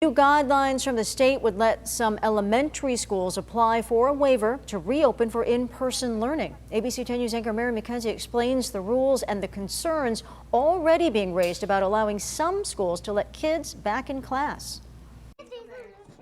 New guidelines from the state would let some elementary schools apply for a waiver to reopen for in-person learning. ABC 10 News anchor Mary McKenzie explains the rules and the concerns already being raised about allowing some schools to let kids back in class.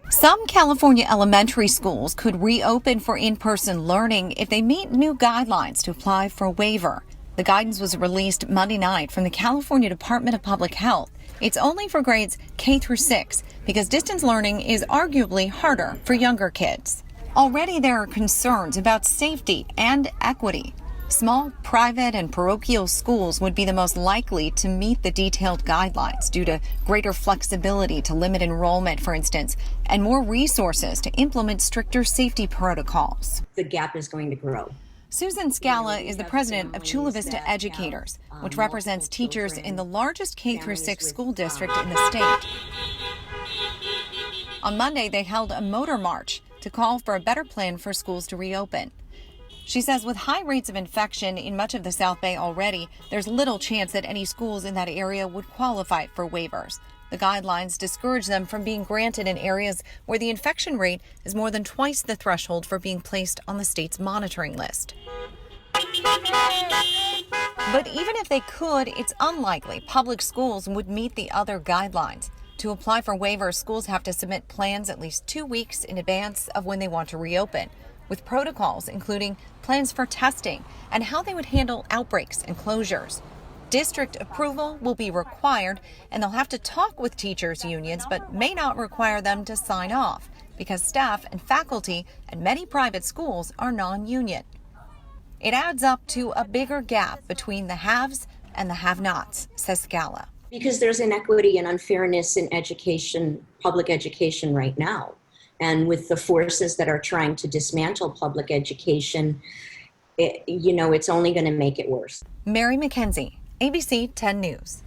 Some California elementary schools could reopen for in-person learning if they meet new guidelines to apply for a waiver. The guidance was released Monday night from the California Department of Public Health. It's only for grades K through 6 because distance learning is arguably harder for younger kids. Already there are concerns about safety and equity. Small private and parochial schools would be the most likely to meet the detailed guidelines due to greater flexibility to limit enrollment, for instance, and more resources to implement stricter safety protocols. The gap is going to grow. Susan Scala is the president of Chula Vista Educators, which represents teachers in the largest K through 6 school district in the state. On Monday, they held a motor march to call for a better plan for schools to reopen. She says with high rates of infection in much of the South Bay already, there's little chance that any schools in that area would qualify for waivers. The guidelines discourage them from being granted in areas where the infection rate is more than twice the threshold for being placed on the state's monitoring list. But even if they could, it's unlikely public schools would meet the other guidelines. To apply for waivers, schools have to submit plans at least 2 weeks in advance of when they want to reopen, with protocols including plans for testing and how they would handle outbreaks and closures. District approval will be required, and they'll have to talk with teachers' unions, but may not require them to sign off because staff and faculty at many private schools are non-union. It adds up to a bigger gap between the haves and the have-nots, says Scala. Because there's inequity and unfairness in education, public education right now. And with the forces that are trying to dismantle public education, it's only going to make it worse. Mary McKenzie, ABC 10 News.